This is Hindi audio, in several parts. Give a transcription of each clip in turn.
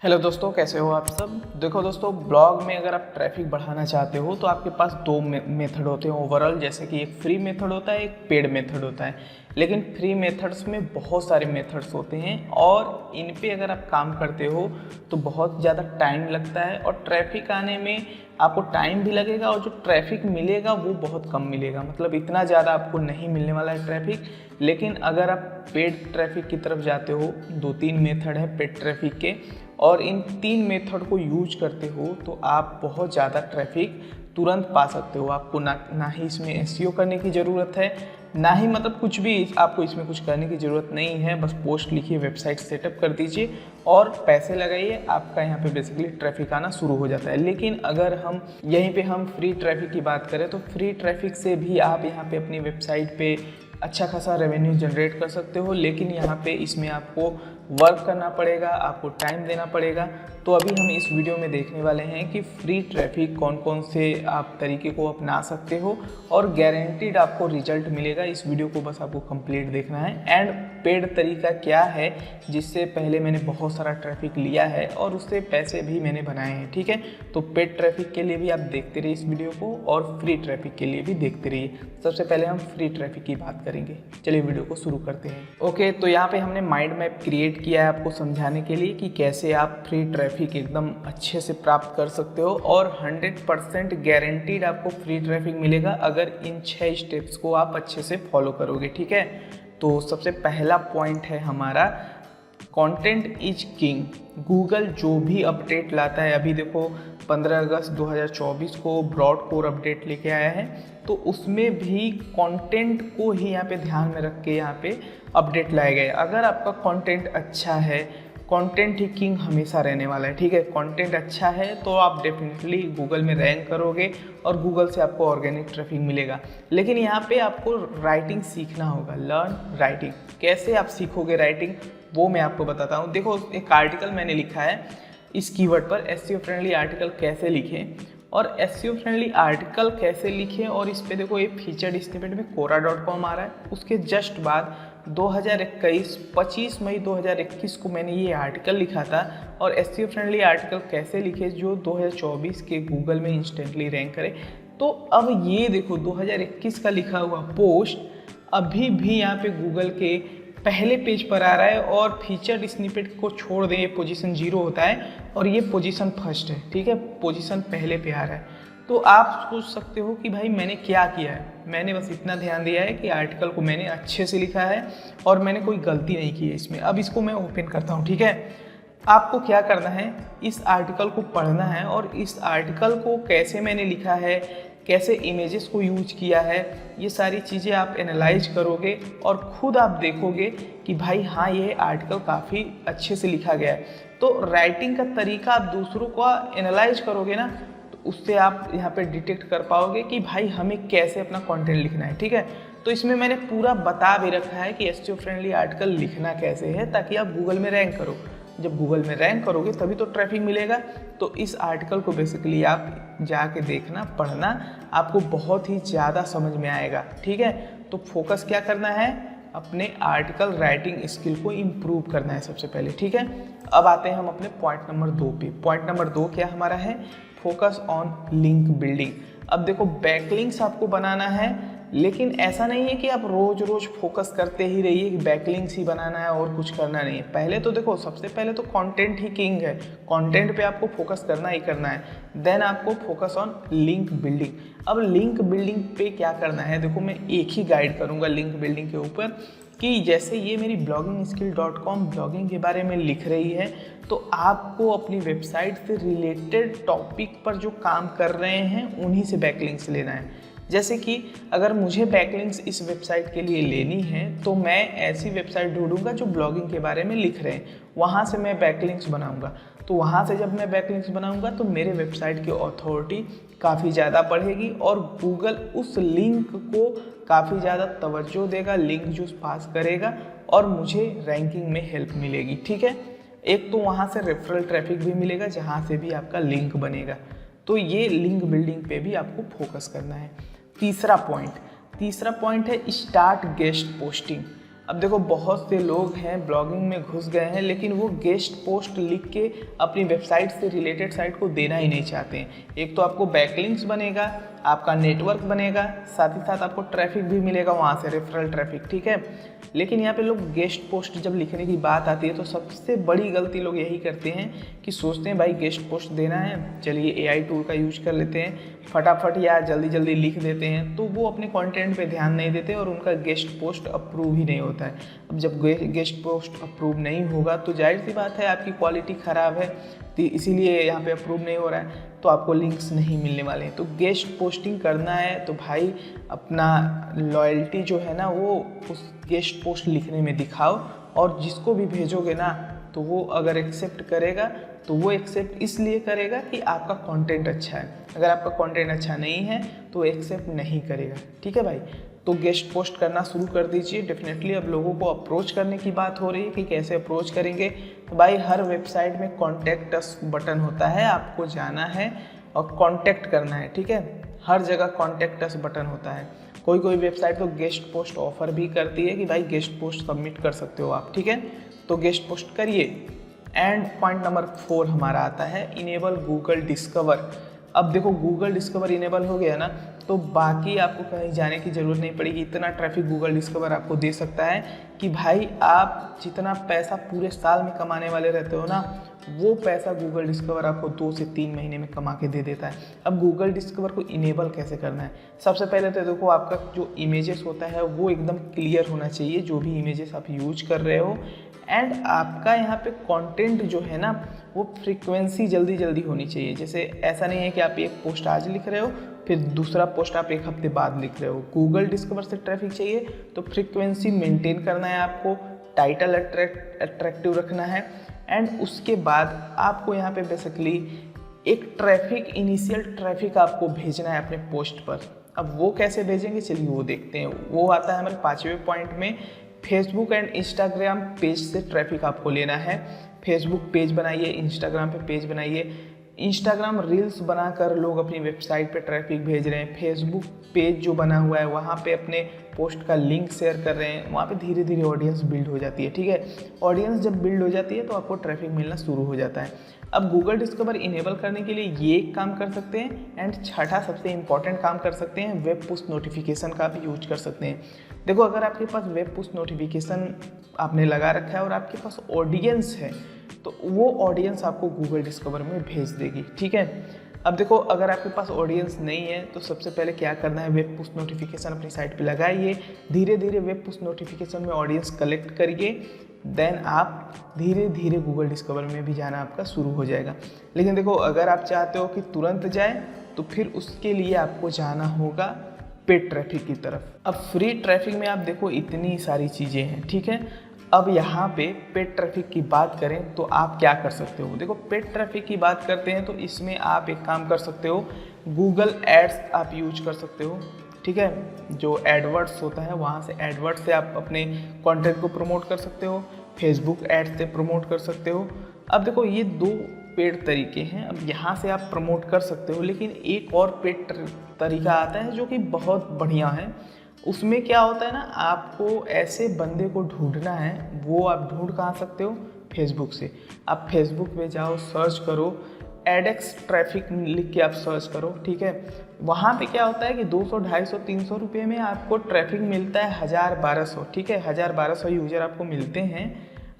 हेलो दोस्तों, कैसे हो आप सब। देखो दोस्तों, ब्लॉग में अगर आप ट्रैफिक बढ़ाना चाहते हो तो आपके पास दो मेथड होते हैं ओवरऑल। जैसे कि एक फ्री मेथड होता है, एक पेड मेथड होता है। लेकिन फ्री मेथड्स में बहुत सारे मेथड्स होते हैं और इन पे अगर आप काम करते हो तो बहुत ज़्यादा टाइम लगता है और ट्रैफिक आने में आपको टाइम भी लगेगा और जो ट्रैफिक मिलेगा वो बहुत कम मिलेगा। मतलब इतना ज़्यादा आपको नहीं मिलने वाला है ट्रैफिक। लेकिन अगर आप पेड ट्रैफिक की तरफ जाते हो, 2-3 मेथड है पेड ट्रैफिक के, और इन 3 मेथड को यूज करते हो तो आप बहुत ज़्यादा ट्रैफिक तुरंत पा सकते हो। आपको ना ही इसमें एसईओ करने की ज़रूरत है, ना ही मतलब कुछ भी आपको इसमें कुछ करने की ज़रूरत नहीं है। बस पोस्ट लिखिए, वेबसाइट सेटअप कर दीजिए और पैसे लगाइए, आपका यहाँ पे बेसिकली ट्रैफिक आना शुरू हो जाता है। लेकिन अगर हम यहीं पे हम फ्री ट्रैफिक की बात करें तो फ्री ट्रैफिक से भी आप यहाँ पे अपनी वेबसाइट पे अच्छा खासा रेवेन्यू जनरेट कर सकते हो। लेकिन यहाँ पे इसमें आपको वर्क करना पड़ेगा, आपको टाइम देना पड़ेगा। तो अभी हम इस वीडियो में देखने वाले हैं कि फ्री ट्रैफिक कौन कौन से आप तरीके को अपना सकते हो और गारंटीड आपको रिजल्ट मिलेगा। इस वीडियो को बस आपको कंप्लीट देखना है। एंड पेड तरीका क्या है जिससे पहले मैंने बहुत सारा ट्रैफिक लिया है और उससे पैसे भी मैंने बनाए हैं, ठीक है। तो पेड ट्रैफिक के लिए भी आप देखते रहिए इस वीडियो को और फ्री ट्रैफिक के लिए भी देखते रहिए। सबसे पहले हम फ्री ट्रैफिक की बात करेंगे। चलिए वीडियो को शुरू करते हैं। ओके, तो यहाँ पे हमने माइंड मैप क्रिएट किया है आपको समझाने के लिए कि कैसे आप फ्री ट्रैफिक एकदम अच्छे से प्राप्त कर सकते हो और 100% गारंटीड आपको फ्री ट्रैफिक मिलेगा अगर इन 6 स्टेप्स को आप अच्छे से फॉलो करोगे, ठीक है। तो सबसे पहला पॉइंट है हमारा, कंटेंट इज किंग। गूगल जो भी अपडेट लाता है, अभी देखो 15 अगस्त 2024 को ब्रॉड कोर अपडेट लेके आया है, तो उसमें भी कंटेंट को ही यहाँ पे ध्यान में रख के यहाँ पे अपडेट लाए गए। अगर आपका कंटेंट अच्छा है, कंटेंट ही किंग हमेशा रहने वाला है, ठीक है। कंटेंट अच्छा है तो आप डेफिनेटली गूगल में रैंक करोगे और गूगल से आपको ऑर्गेनिक ट्रैफिक मिलेगा। लेकिन यहाँ पे आपको राइटिंग सीखना होगा, लर्न राइटिंग। कैसे आप सीखोगे राइटिंग वो मैं आपको बताता हूँ। देखो, एक आर्टिकल मैंने लिखा है इस कीवर्ड पर, एसईओ फ्रेंडली आर्टिकल कैसे लिखें और एसईओ फ्रेंडली आर्टिकल कैसे लिखें। और इस पे देखो ये फीचर्ड स्निपेट में quora.com आ रहा है। उसके जस्ट बाद 25 मई 2021 को मैंने ये आर्टिकल लिखा था और एसईओ फ्रेंडली आर्टिकल कैसे लिखे जो 2024 के गूगल में इंस्टेंटली रैंक करे। तो अब ये देखो 2021 का लिखा हुआ पोस्ट अभी भी यहाँ पे गूगल के पहले पेज पर आ रहा है और फीचर्ड स्निपेट को छोड़ दें, ये पोजीशन 0 होता है और ये पोजीशन फर्स्ट है, ठीक है। पोजीशन पहले पे आ रहा है। तो आप सोच सकते हो कि भाई मैंने क्या किया है। मैंने बस इतना ध्यान दिया है कि आर्टिकल को मैंने अच्छे से लिखा है और मैंने कोई गलती नहीं की है इसमें। अब इसको मैं ओपन करता हूँ, ठीक है। आपको क्या करना है, इस आर्टिकल को पढ़ना है और इस आर्टिकल को कैसे मैंने लिखा है, कैसे इमेजेस को यूज किया है, ये सारी चीज़ें आप एनालाइज करोगे और खुद आप देखोगे कि भाई हाँ, ये आर्टिकल काफ़ी अच्छे से लिखा गया है। तो राइटिंग का तरीका आप दूसरों को एनालाइज करोगे ना, तो उससे आप यहाँ पे डिटेक्ट कर पाओगे कि भाई हमें कैसे अपना कंटेंट लिखना है, ठीक है। तो इसमें मैंने पूरा बता भी रखा है कि एसईओ फ्रेंडली आर्टिकल लिखना कैसे है ताकि आप गूगल में रैंक करो। जब गूगल में रैंक करोगे तभी तो ट्रैफिक मिलेगा। तो इस आर्टिकल को बेसिकली आप जाके देखना, पढ़ना, आपको बहुत ही ज़्यादा समझ में आएगा, ठीक है। तो फोकस क्या करना है, अपने आर्टिकल राइटिंग स्किल को इम्प्रूव करना है सबसे पहले, ठीक है। अब आते हैं हम अपने पॉइंट नंबर 2 पे। पॉइंट नंबर 2 क्या हमारा है, फोकस ऑन लिंक बिल्डिंग। अब देखो, बैकलिंक्स आपको बनाना है, लेकिन ऐसा नहीं है कि आप रोज रोज फोकस करते ही रहिए कि बैकलिंक्स ही बनाना है और कुछ करना नहीं है। पहले तो देखो, सबसे पहले तो कंटेंट ही किंग है, कंटेंट पे आपको फोकस करना ही करना है। देन आपको फोकस ऑन लिंक बिल्डिंग। अब लिंक बिल्डिंग पे क्या करना है, देखो मैं एक ही गाइड करूंगा लिंक बिल्डिंग के ऊपर कि जैसे ये मेरी bloggingskill.com ब्लॉगिंग के बारे में लिख रही है, तो आपको अपनी वेबसाइट से रिलेटेड टॉपिक पर जो काम कर रहे हैं उन्हीं से बैकलिंक्स लेना है। जैसे कि अगर मुझे बैकलिंक्स इस वेबसाइट के लिए लेनी है तो मैं ऐसी वेबसाइट ढूंढूंगा जो ब्लॉगिंग के बारे में लिख रहे हैं, वहाँ से मैं बैकलिंक्स बनाऊंगा। तो वहाँ से जब मैं बैकलिंक्स बनाऊंगा तो मेरे वेबसाइट की अथॉरिटी काफ़ी ज़्यादा बढ़ेगी और गूगल उस लिंक को काफ़ी ज़्यादा तवज्जो देगा, लिंक जो पास करेगा और मुझे रैंकिंग में हेल्प मिलेगी, ठीक है। एक तो वहाँ से रेफरल ट्रैफिक भी मिलेगा जहाँ से भी आपका लिंक बनेगा। तो ये लिंक बिल्डिंग पे भी आपको फोकस करना है। तीसरा पॉइंट है स्टार्ट गेस्ट पोस्टिंग। अब देखो बहुत से लोग हैं ब्लॉगिंग में घुस गए हैं, लेकिन वो गेस्ट पोस्ट लिख के अपनी वेबसाइट से रिलेटेड साइट को देना ही नहीं चाहते हैं। एक तो आपको बैकलिंक्स बनेगा, आपका नेटवर्क बनेगा, साथ ही साथ आपको ट्रैफिक भी मिलेगा वहाँ से, रेफरल ट्रैफिक, ठीक है। लेकिन यहाँ पे लोग गेस्ट पोस्ट जब लिखने की बात आती है तो सबसे बड़ी गलती लोग यही करते हैं कि सोचते हैं भाई गेस्ट पोस्ट देना है, चलिए AI टूल का यूज कर लेते हैं, फटाफट या जल्दी जल्दी लिख देते हैं, तो वो अपने कंटेंट पे ध्यान नहीं देते और उनका गेस्ट पोस्ट अप्रूव ही नहीं होता है। अब जब गेस्ट पोस्ट अप्रूव नहीं होगा तो जाहिर सी बात है आपकी क्वालिटी ख़राब है, तो इसीलिए यहाँ पे अप्रूव नहीं हो रहा है, तो आपको लिंक्स नहीं मिलने वाले हैं। तो गेस्ट पोस्टिंग करना है तो भाई अपना लॉयल्टी जो है ना वो उस गेस्ट पोस्ट लिखने में दिखाओ, और जिसको भी भेजोगे ना तो वो अगर एक्सेप्ट करेगा तो वो एक्सेप्ट इसलिए करेगा कि आपका कंटेंट अच्छा है। अगर आपका कंटेंट अच्छा नहीं है तो एक्सेप्ट नहीं करेगा, ठीक है भाई। तो गेस्ट पोस्ट करना शुरू कर दीजिए डेफिनेटली। अब लोगों को अप्रोच करने की बात हो रही है कि कैसे अप्रोच करेंगे, तो भाई हर वेबसाइट में कॉन्टैक्ट अस बटन होता है, आपको जाना है और कॉन्टैक्ट करना है, ठीक है। हर जगह कॉन्टैक्ट अस बटन होता है। कोई कोई वेबसाइट तो गेस्ट पोस्ट ऑफर भी करती है कि भाई गेस्ट पोस्ट सबमिट कर सकते हो आप, ठीक है। तो गेस्ट पोस्ट करिए। एंड पॉइंट नंबर 4 हमारा आता है इनेबल गूगल डिस्कवर। अब देखो गूगल डिस्कवर इनेबल हो गया ना तो बाकी आपको कहीं जाने की ज़रूरत नहीं पड़ेगी। इतना ट्रैफिक गूगल डिस्कवर आपको दे सकता है कि भाई आप जितना पैसा पूरे साल में कमाने वाले रहते हो ना, वो पैसा गूगल डिस्कवर आपको 2 से 3 महीने में कमा के दे देता है। अब गूगल डिस्कवर को इनेबल कैसे करना है, सबसे पहले तो देखो आपका जो इमेजेस होता है वो एकदम क्लियर होना चाहिए, जो भी इमेजेस आप यूज कर रहे हो। एंड आपका यहाँ पे कंटेंट जो है ना वो फ्रीक्वेंसी जल्दी जल्दी होनी चाहिए। जैसे ऐसा नहीं है कि आप एक पोस्ट आज लिख रहे हो फिर दूसरा पोस्ट आप 1 हफ्ते बाद लिख रहे हो। गूगल डिस्कवर से ट्रैफिक चाहिए तो फ्रीक्वेंसी मेंटेन करना है आपको, टाइटल अट्रैक्टिव रखना है। एंड उसके बाद आपको यहाँ पे बेसिकली एक ट्रैफिक, इनिशियल ट्रैफिक आपको भेजना है अपने पोस्ट पर। अब वो कैसे भेजेंगे चलिए वो देखते हैं। वो आता है हमारे 5वें पॉइंट में, फेसबुक एंड इंस्टाग्राम पेज से ट्रैफिक आपको लेना है। फेसबुक पेज बनाइए, इंस्टाग्राम पे पेज बनाइए। इंस्टाग्राम रील्स बनाकर लोग अपनी वेबसाइट पे ट्रैफिक भेज रहे हैं। फेसबुक पेज जो बना हुआ है वहाँ पे अपने पोस्ट का लिंक शेयर कर रहे हैं। वहाँ पे धीरे धीरे ऑडियंस बिल्ड हो जाती है, ठीक है। ऑडियंस जब बिल्ड हो जाती है तो आपको ट्रैफिक मिलना शुरू हो जाता है। अब गूगल डिस्कवर इनेबल करने के लिए ये एक काम कर सकते हैं। एंड छठा सबसे इंपॉर्टेंट काम कर सकते हैं, वेब पुश नोटिफिकेशन का भी यूज कर सकते हैं। देखो अगर आपके पास वेब पुश नोटिफिकेशन आपने लगा रखा है और आपके पास ऑडियंस है तो वो ऑडियंस आपको गूगल डिस्कवर में भेज देगी, ठीक है। अब देखो अगर आपके पास ऑडियंस नहीं है तो सबसे पहले क्या करना है, वेब पुश नोटिफिकेशन अपनी साइट पे लगाइए। धीरे धीरे वेब पुश नोटिफिकेशन में ऑडियंस कलेक्ट करिए, देन आप धीरे धीरे गूगल डिस्कवर में भी जाना आपका शुरू हो जाएगा। लेकिन देखो अगर आप चाहते हो कि तुरंत जाए तो फिर उसके लिए आपको जाना होगा पेड ट्रैफिक की तरफ। अब फ्री ट्रैफिक में आप देखो इतनी सारी चीज़ें हैं, ठीक है। अब यहाँ पे पेड ट्रैफिक की बात करें तो आप क्या कर सकते हो। देखो पेड ट्रैफिक की बात करते हैं तो इसमें आप एक काम कर सकते हो, गूगल एड्स आप यूज कर सकते हो, ठीक है। जो एडवर्ड्स होता है वहाँ से एडवर्ड्स से आप अपने कंटेंट को प्रमोट कर सकते हो, फेसबुक एड्स से प्रमोट कर सकते हो। अब देखो ये 2 पेड तरीके हैं। अब यहाँ से आप प्रमोट कर सकते हो, लेकिन एक और पेड तरीका आता है जो कि बहुत बढ़िया है। उसमें क्या होता है ना, आपको ऐसे बंदे को ढूंढना है, वो आप ढूंढ कहाँ सकते हो, फेसबुक से। आप फेसबुक पे जाओ, सर्च करो एडेक्स ट्रैफिक लिख के आप सर्च करो, ठीक है। वहाँ पे क्या होता है कि 200, 250, 300 रुपये में आपको ट्रैफिक मिलता है 1000-1200, ठीक है। 1000-1200 यूज़र आपको मिलते हैं।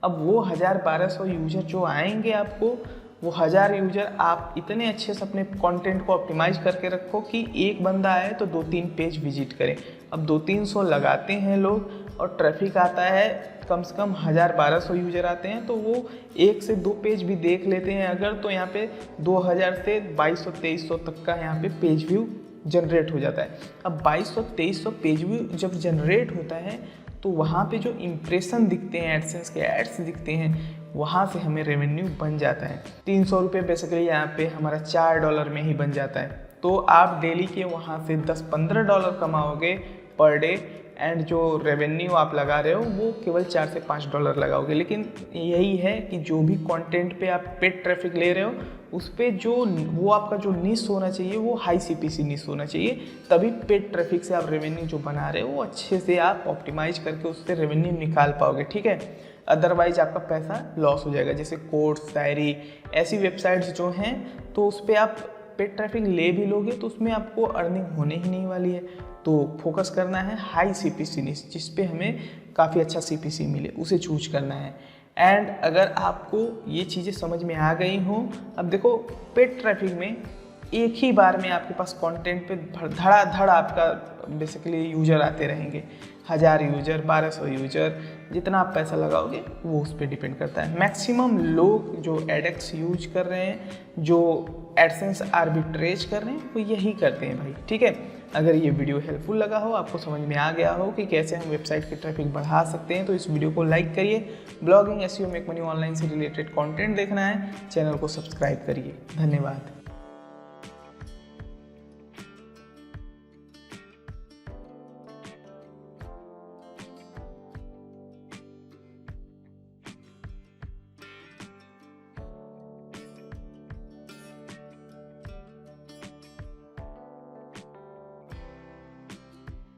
अब वो 1000-1200 यूज़र जो आएंगे आपको, वो 1000 यूज़र आप इतने अच्छे से अपने कंटेंट को ऑप्टिमाइज करके रखो कि एक बंदा आए तो 2-3 पेज विजिट करे। अब 200-300 लगाते हैं लोग और ट्रैफिक आता है कम से कम 1000-1200 यूज़र आते हैं, तो वो 1 से 2 पेज भी देख लेते हैं अगर, तो यहाँ पे 2000 से 2200-2300 तक का यहाँ पे पेज व्यू जनरेट हो जाता है। अब 2200-2300 पेज व्यू जब जनरेट होता है तो वहाँ पे जो इम्प्रेशन दिखते हैं, एडसेंस के एड्स दिखते हैं, वहाँ से हमें रेवेन्यू बन जाता है। 300 रुपये बेसिकली यहाँ पे हमारा $4 में ही बन जाता है। तो आप डेली के वहाँ से $10-15 कमाओगे पर डे, एंड जो रेवेन्यू आप लगा रहे हो वो केवल $4 से $5 लगाओगे। लेकिन यही है कि जो भी कंटेंट पे आप पेड ट्रैफिक ले रहे हो उस पर जो वो आपका जो नीश होना चाहिए वो हाई CPC नीश होना चाहिए, तभी पेड ट्रैफिक से आप रेवेन्यू जो बना रहे हो वो अच्छे से आप ऑप्टिमाइज करके उससे रेवेन्यू निकाल पाओगे, ठीक है। अदरवाइज आपका पैसा लॉस हो जाएगा। जैसे कोर्स, शायरी, ऐसी वेबसाइट्स जो हैं तो उस पर आप पेड ट्रैफिक ले भी लोगे तो उसमें आपको अर्निंग होने ही नहीं वाली है। तो फोकस करना है हाई CPC नीश, जिस पे हमें काफ़ी अच्छा CPC मिले, उसे चूज करना है। एंड अगर आपको ये चीज़ें समझ में आ गई हों, अब देखो पेड ट्रैफिक में एक ही बार में आपके पास कंटेंट पे धड़ाधड़ आपका बेसिकली यूजर आते रहेंगे, 1000 यूजर, 1200 यूजर, जितना आप पैसा लगाओगे वो उस पर डिपेंड करता है। मैक्सिमम लोग जो एडेक्स यूज कर रहे हैं, जो एडसेंस आर्बिट्रेज कर रहे हैं, वो यही करते हैं भाई, ठीक है। अगर ये वीडियो हेल्पफुल लगा हो, आपको समझ में आ गया हो कि कैसे हम वेबसाइट की ट्रैफिक बढ़ा सकते हैं, तो इस वीडियो को लाइक करिए। Blogging, SEO, make money online से रिलेटेड कंटेंट देखना है, चैनल को सब्सक्राइब करिए। धन्यवाद।